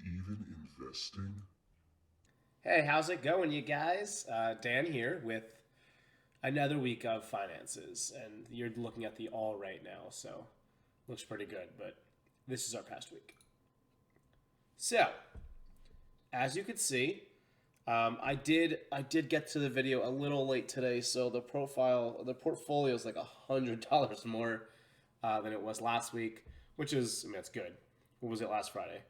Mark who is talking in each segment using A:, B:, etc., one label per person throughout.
A: even investing?
B: Hey, how's it going, you guys? Dan here with another week of finances, and you're looking at the all right now, so looks pretty good. But this is our past week. So, as you can see, I did get to the video a little late today, so the portfolio is like $100 more than it was last week, which is, I mean, that's good. What was it last Friday?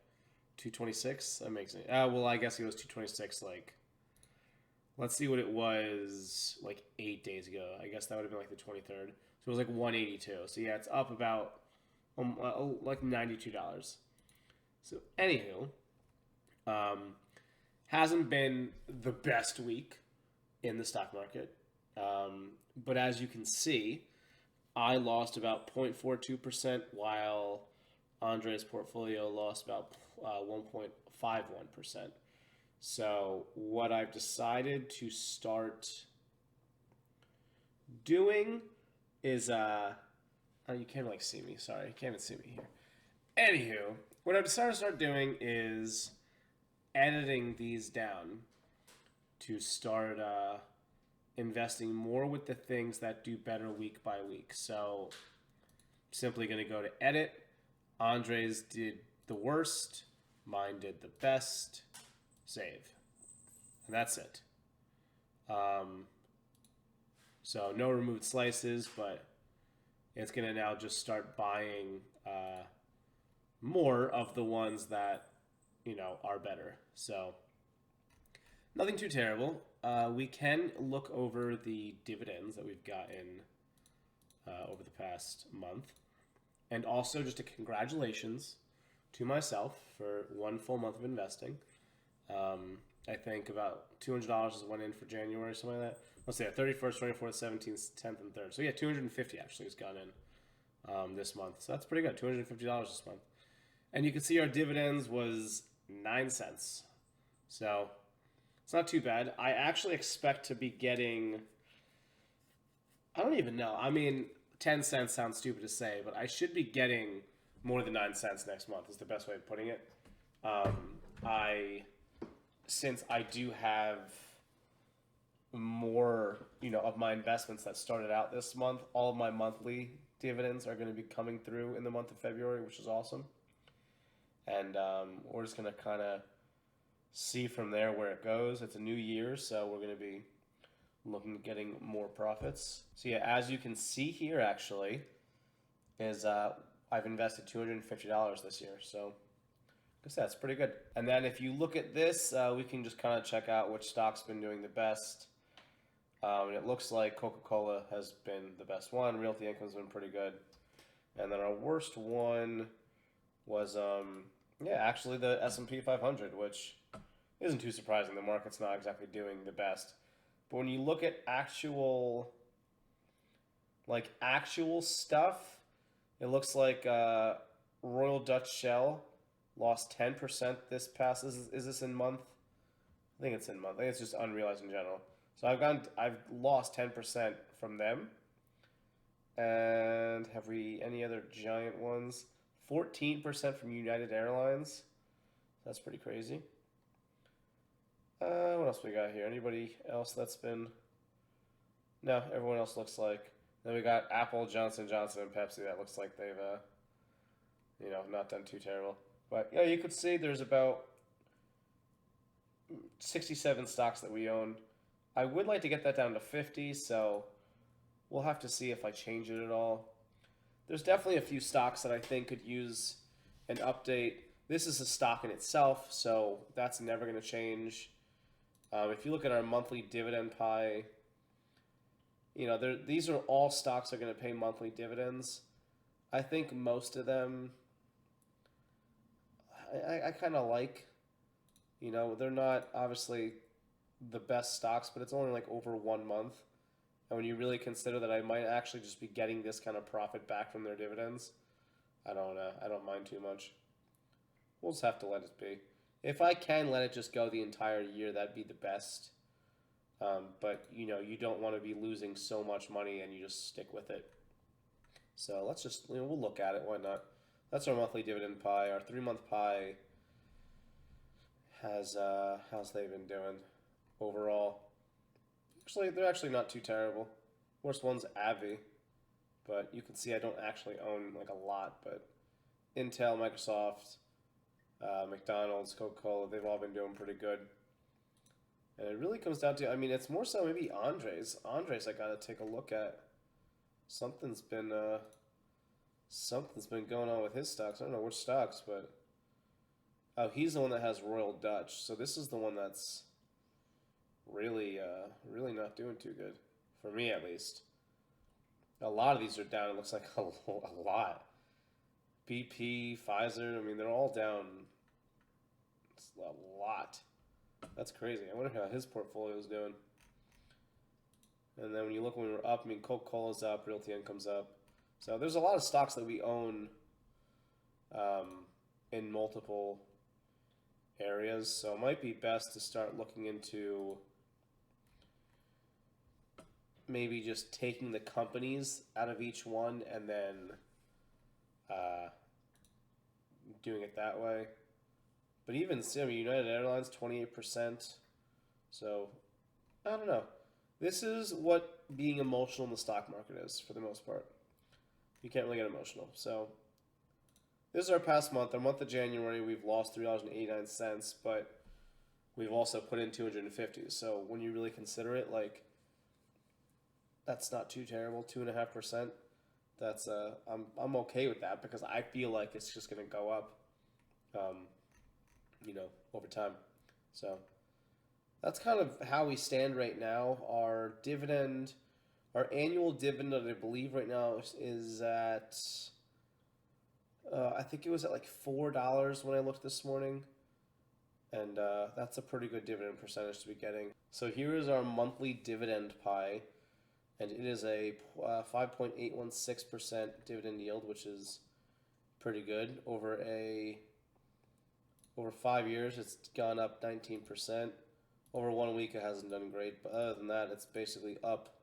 B: 226. That makes it. Well, I guess it was 226 like. Let's see what it was like 8 days ago. I guess that would have been like the 23rd. So it was like 182. So yeah, it's up about like $92. So anywho, um, hasn't been the best week in the stock market. But as you can see, I lost about 0.42% while Andre's portfolio lost about 1.51%. So, what I've decided to start doing is oh, you can't like see me. Sorry, you can't even see me here. Anywho, what I've decided to start doing is editing these down to start investing more with the things that do better week by week. So, simply going to go to edit. Andres did the worst. Mine did the best. Save. And that's it. Um, So no removed slices, but it's going to now just start buying more of the ones that are better. So nothing too terrible. We can look over the dividends that we've gotten over the past month, and also just a congratulations to myself for one full month of investing. I think about $200 is went in for January, something like that. Let's say 31st, 24th, 17th, 10th, and 3rd. So yeah, 250 actually has gone in this month. So that's pretty good. $250 this month. And you can see our dividends was 9 cents. So it's not too bad. I actually expect to be getting, I don't even know. I mean, 10 cents sounds stupid to say, but I should be getting more than 9 cents next month, is the best way of putting it. I Since I do have more, of my investments that started out this month, all of my monthly dividends are going to be coming through in the month of February, which is awesome. And we're just going to kind of see from there where it goes. It's a new year, so we're going to be looking at getting more profits. So yeah, as you can see here, actually, is I've invested $250 this year. So I guess that's pretty good. And then if you look at this, we can just kind of check out which stock's been doing the best. And it looks like Coca-Cola has been the best one. Realty Income's been pretty good. And then our worst one was, yeah, actually the S&P 500, which isn't too surprising. The market's not exactly doing the best. But when you look at actual stuff, it looks like Royal Dutch Shell lost 10% this past. Is this in month? I think it's in month. I think it's just unrealized in general. So I've lost 10% from them. And have we any other giant ones? 14% from United Airlines. That's pretty crazy. What else we got here? Anybody else that's been? No, everyone else looks like. Then we got Apple, Johnson Johnson, and Pepsi. That looks like they've not done too terrible. But yeah, you could see there's about 67 stocks that we own. I would like to get that down to 50, so we'll have to see if I change it at all. There's definitely a few stocks that I think could use an update. This is a stock in itself, so that's never going to change. If you look at our monthly dividend pie, these are all stocks that are going to pay monthly dividends. I think most of them I kind of like. They're not obviously the best stocks, but it's only like over 1 month. And when you really consider that I might actually just be getting this kind of profit back from their dividends, I don't mind too much. We'll just have to let it be. If I can let it just go the entire year, that'd be the best. But you don't want to be losing so much money, and you just stick with it. So let's just we'll look at it. Why not? That's our monthly dividend pie. Our 3 month pie how's they been doing overall? Actually, they're actually not too terrible. Worst one's Avi, but you can see I don't actually own like a lot. But Intel, Microsoft, McDonald's, Coca-Cola, they've all been doing pretty good. And it really comes down to, I mean, it's more so maybe Andres. Andres, I gotta take a look at. Something's been something's been going on with his stocks. I don't know which stocks, but oh, he's the one that has Royal Dutch. So this is the one that's really really not doing too good for me at least. A lot of these are down. It looks like a lot. BP, Pfizer. I mean, they're all down. It's a lot. That's crazy. I wonder how his portfolio is doing. And then when you look when we're up, I mean, Coca-Cola's up, Realty Income's up. So there's a lot of stocks that we own in multiple areas. So it might be best to start looking into maybe just taking the companies out of each one and then doing it that way. But even United Airlines, 28%. So I don't know. This is what being emotional in the stock market is for the most part. You can't really get emotional. So this is our past month. Our month of January, we've lost $3.89, but we've also put in 250. So when you really consider it, like, that's not too terrible. 2.5%. That's I'm okay with that because I feel like it's just gonna go up, over time. So that's kind of how we stand right now. Our annual dividend, I believe right now is at, I think it was at like $4 when I looked this morning. And that's a pretty good dividend percentage to be getting. So here is our monthly dividend pie. And it is a 5.816% dividend yield, which is pretty good. Over 5 years, it's gone up 19%. Over 1 week, it hasn't done great, but other than that, it's basically up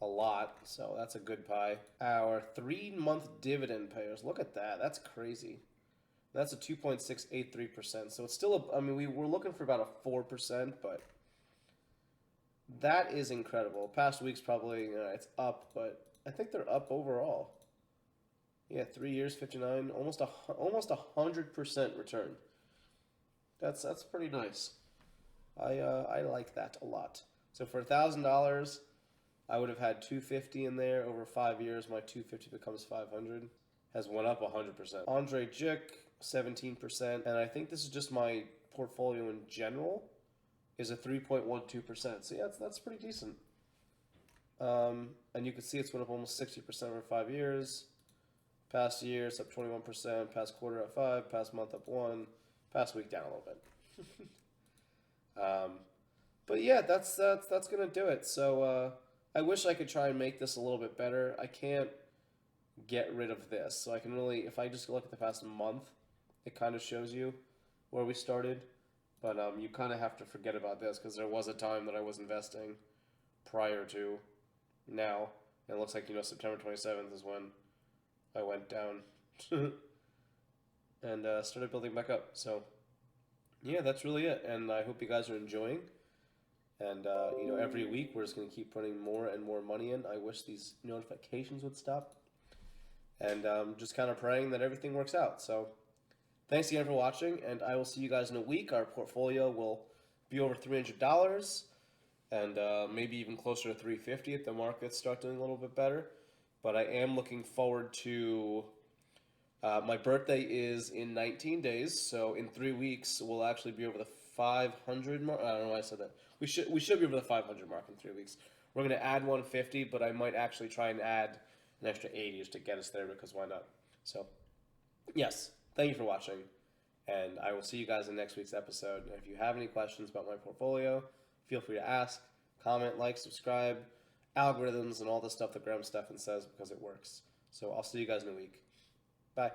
B: a lot, so that's a good pie. Our 3-month dividend payers, look at that, that's crazy. That's a 2.683%, so it's still, we're looking for about a 4%, but that is incredible. Past week's probably, it's up, but I think they're up overall. Yeah, 3 years, 59, almost 100% return. That's pretty nice. I like that a lot. So for $1,000, I would have had 250 in there. Over 5 years, my 250 becomes 500. Has went up 100%. Andre Jick, 17%, and I think this is just my portfolio in general. Is a 3.12%. So yeah, that's pretty decent. And you can see it's went up almost 60% over 5 years. Past year, it's up 21%. Past quarter up 5. Past month up 1. Past week down a little bit. But yeah, that's gonna do it. So I wish I could try and make this a little bit better. I can't get rid of this, so I can really, if I just look at the past month, it kind of shows you where we started. But you kind of have to forget about this because there was a time that I was investing prior to now. And it looks like, September 27th is when I went down and started building back up. So yeah, that's really it. And I hope you guys are enjoying. And, every week we're just going to keep putting more and more money in. I wish these notifications would stop. And just kind of praying that everything works out. So thanks again for watching, and I will see you guys in a week. Our portfolio will be over $300 and maybe even closer to $350 if the markets start doing a little bit better. But I am looking forward to my birthday is in 19 days, so in 3 weeks we'll actually be over the 500 mark. I don't know why I said that. We should be over the 500 mark in 3 weeks. We're going to add 150, but I might actually try and add an extra 80 just to get us there because why not? So, yes. Thank you for watching, and I will see you guys in next week's episode. And if you have any questions about my portfolio, feel free to ask, comment, like, subscribe, algorithms, and all the stuff that Graham Stephan says because it works. So I'll see you guys in a week. Bye.